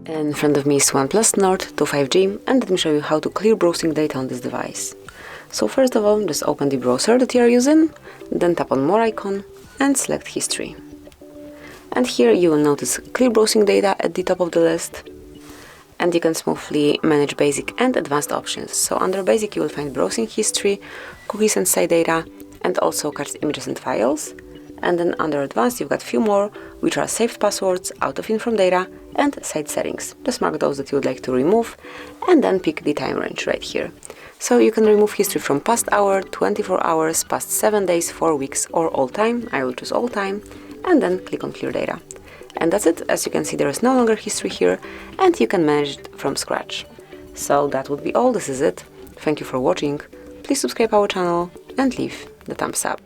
In front of me is OnePlus Nord 5G, and let me show you how to clear browsing data on this device. So first of all, just open the browser that you are using, then tap on More icon and select History. And here you will notice Clear Browsing Data at the top of the list, and you can smoothly manage basic and advanced options. So under basic you will find browsing history, cookies and site data, and also cards, images and files. And then under advanced you've got few more, which are saved passwords, out of from data, and site settings. Just mark those that you would like to remove, and then pick the time range right here. So you can remove history from past hour, 24 hours, past 7 days, 4 weeks, or all time. I will choose all time, and then click on Clear Data. And that's it. As you can see, there is no longer history here, and you can manage it from scratch. So that would be all. This is it. Thank you for watching. Please subscribe our channel and leave the thumbs up.